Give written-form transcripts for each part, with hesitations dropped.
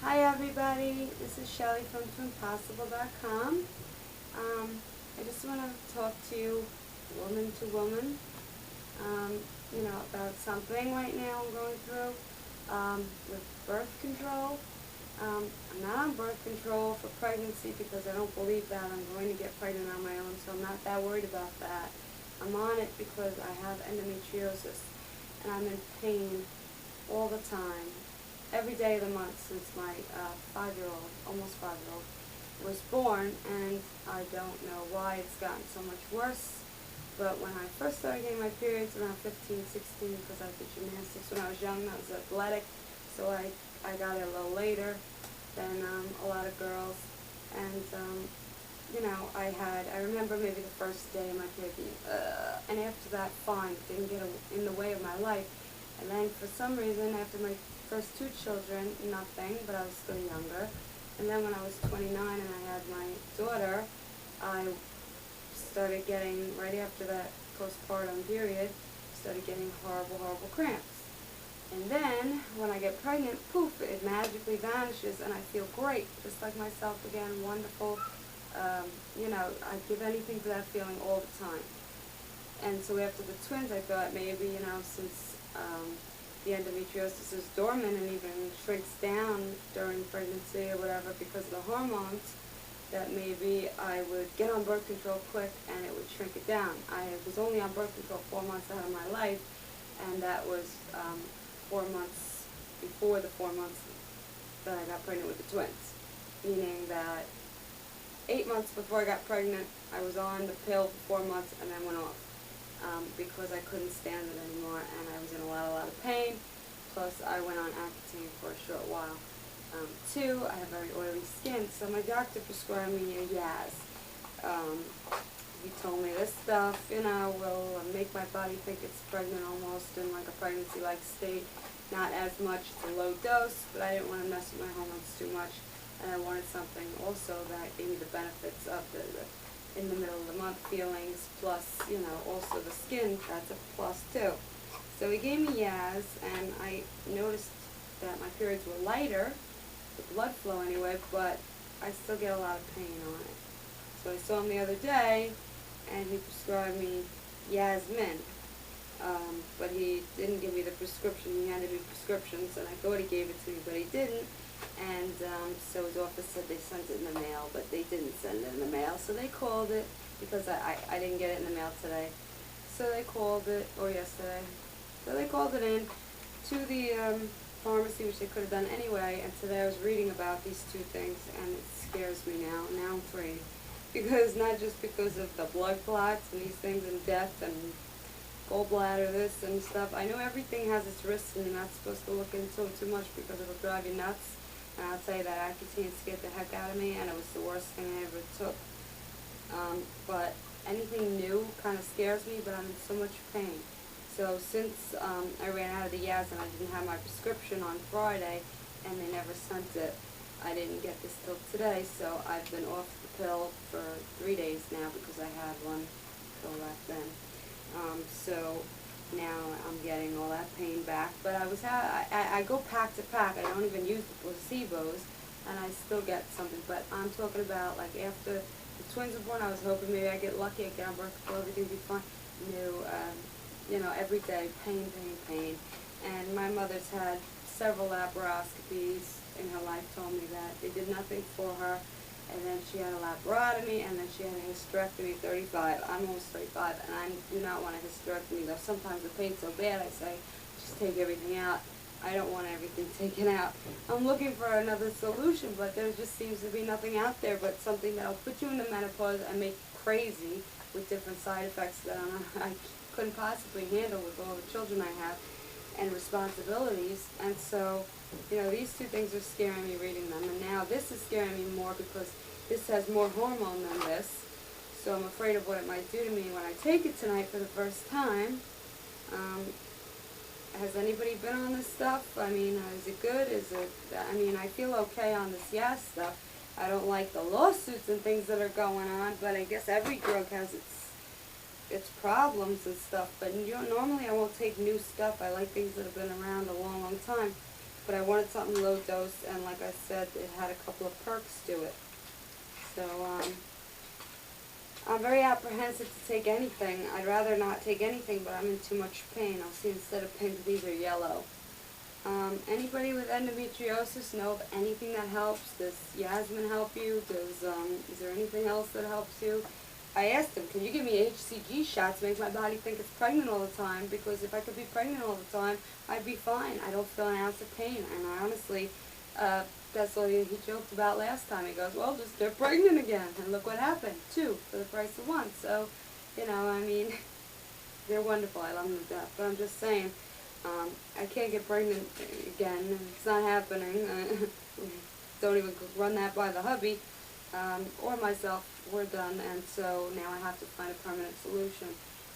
Hi everybody, this is Shelly from Twinpossible.com. I just want to talk to you, woman to woman, about something right now I'm going through with birth control. I'm not on birth control for pregnancy because I don't believe that I'm going to get pregnant on my own, so I'm not that worried about that. I'm on it because I have endometriosis and I'm in pain all the time, every day of the month since my 5-year-old, almost 5-year-old, was born, and I don't know why it's gotten so much worse. But when I first started getting my periods around 15, 16, because I did gymnastics when I was young, I was athletic, so I got it a little later than a lot of girls. And I remember maybe the first day of my period being, and after that, fine, it didn't get in the way of my life. And then for some reason, after my first 2 children, nothing, but I was still younger. And then when I was 29 and I had my daughter, I started getting, right after that postpartum period, started getting horrible, horrible cramps. And then when I get pregnant, poof, it magically vanishes and I feel great, just like myself again, wonderful. I'd give anything for that feeling all the time. And so after the twins, I thought maybe, since the endometriosis is dormant and even shrinks down during pregnancy or whatever because of the hormones, that maybe I would get on birth control quick and it would shrink it down. I was only on birth control 4 months out of my life, and that was 4 months before the 4 months that I got pregnant with the twins, meaning that 8 months before I got pregnant, I was on the pill for 4 months and then went off. Because I couldn't stand it anymore and I was in a lot of pain. Plus I went on Accutane for a short while. 2, I have very oily skin, so my doctor prescribed me a Yaz. He told me this stuff, will make my body think it's pregnant almost in like a pregnancy-like state. Not as much, it's a low dose, but I didn't want to mess with my hormones too much, and I wanted something also that gave me the benefits of the in the middle of the month feelings, plus, also the skin, that's a plus too. So he gave me Yaz, and I noticed that my periods were lighter, the blood flow anyway, but I still get a lot of pain on it. So I saw him the other day, and he prescribed me Yasmin. But he didn't give me the prescription. He handed me prescriptions, and I thought he gave it to me, but he didn't. And so his office said they sent it in the mail, but they didn't send it in the mail. So they called it, because I didn't get it in the mail today. So they called it, or yesterday. So they called it in to the pharmacy, which they could have done anyway. And today I was reading about these 2 things, and it scares me now. Now I'm afraid. Because not just because of the blood clots and these things and death and gallbladder this and stuff. I know everything has its risks and you're not supposed to look into it too much because it'll drive you nuts. And I'll tell you that Accutane scared the heck out of me, and it was the worst thing I ever took. But anything new kind of scares me, but I'm in so much pain. So since I ran out of the Yaz and I didn't have my prescription on Friday, and they never sent it, I didn't get this till today, so I've been off the pill for 3 days now because I had one pill back then. So now I'm getting all that pain back, but I go pack to pack. I don't even use the placebos, and I still get something. But I'm talking about like after the twins were born, I was hoping maybe I'd get lucky, I'd get on birth control, everything would be fine. Every day pain. And my mother's had several laparoscopies in her life. Told me that they did nothing for her. And then she had a laparotomy, and then she had a hysterectomy at 35. I'm almost 35, and I do not want a hysterectomy, though sometimes the pain's so bad, I say, just take everything out. I don't want everything taken out. I'm looking for another solution, but there just seems to be nothing out there but something that will put you into menopause and make you crazy with different side effects that I couldn't possibly handle with all the children I have and responsibilities. And so, these 2 things are scaring me reading them, and now this is scaring me more because this has more hormone than this, so I'm afraid of what it might do to me when I take it tonight for the first time. Has anybody been on this stuff? I mean, is it good? I feel okay on this Yaz stuff. I don't like the lawsuits and things that are going on, but I guess every drug has its problems and stuff. But normally I won't take new stuff. I like things that have been around a long time. but I wanted something low dose, and like I said, it had a couple of perks to it. So, I'm very apprehensive to take anything. I'd rather not take anything, but I'm in too much pain. I'll see instead of pink, these are yellow. Anybody with endometriosis know of anything that helps? Does Yasmin help you? Is there anything else that helps you? I asked him, can you give me HCG shots to make my body think it's pregnant all the time? Because if I could be pregnant all the time, I'd be fine. I don't feel an ounce of pain. And I honestly, that's what he joked about last time. He goes, well, just get pregnant again. And look what happened. 2 for the price of 1. So, you know, I mean, they're wonderful. I love them to death. But I'm just saying, I can't get pregnant again. It's not happening. Don't even run that by the hubby or myself. We're done, and so now I have to find a permanent solution.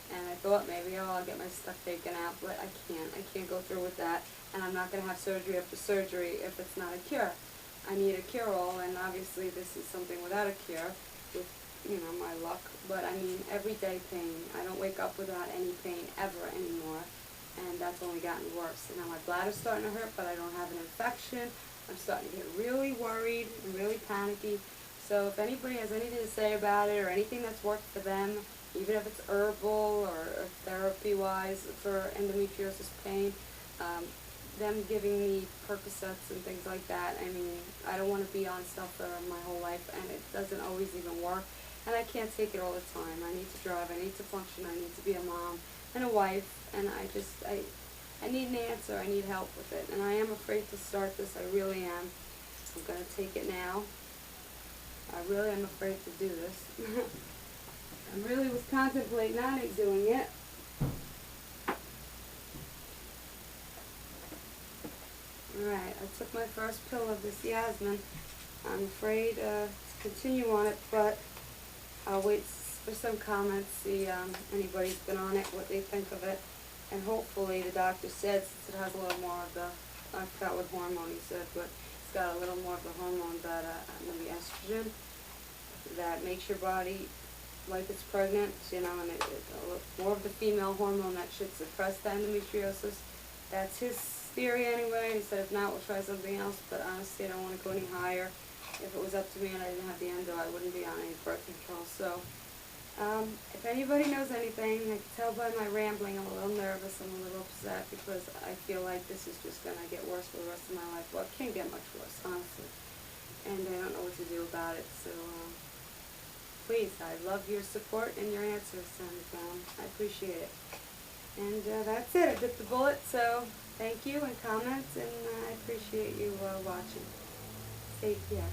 And I thought maybe, oh, I'll get my stuff taken out, but I can't. I can't go through with that, and I'm not going to have surgery after surgery if it's not a cure. I need a cure-all, and obviously this is something without a cure, with, you know, my luck. But I mean, everyday pain. I don't wake up without any pain ever anymore, and that's only gotten worse. And now my bladder's starting to hurt, but I don't have an infection. I'm starting to get really worried and really panicky. So if anybody has anything to say about it, or anything that's worked for them, even if it's herbal or therapy-wise for endometriosis pain, them giving me Percocets and things like that, I mean, I don't want to be on stuff for my whole life, and it doesn't always even work, and I can't take it all the time. I need to drive, I need to function, I need to be a mom and a wife, and I need an answer, I need help with it, and I am afraid to start this, I really am. I'm going to take it now. I really am afraid to do this. I really was contemplating on doing it. Alright, I took my first pill of this Yasmin. I'm afraid to continue on it, but I'll wait for some comments, see anybody's been on it, what they think of it. And hopefully the doctor said, since it has a little more of the, I forgot what hormone he said, but it's got a little more of the hormone that, maybe estrogen, that makes your body like it's pregnant, you know, and more of the female hormone that should suppress the endometriosis. That's his theory anyway. He said if not, we'll try something else, but honestly I don't want to go any higher. If it was up to me and I didn't have the endo, I wouldn't be on any birth control. So if anybody knows anything, I can tell by my rambling, I'm a little nervous, I'm a little upset, because I feel like this is just going to get worse for the rest of my life. Well, it can't get much worse, honestly, and I don't know what to do about it. So please, I love your support and your answers, and I appreciate it. And that's it. I bit the bullet, so thank you, and comments, and I appreciate you watching. Take care.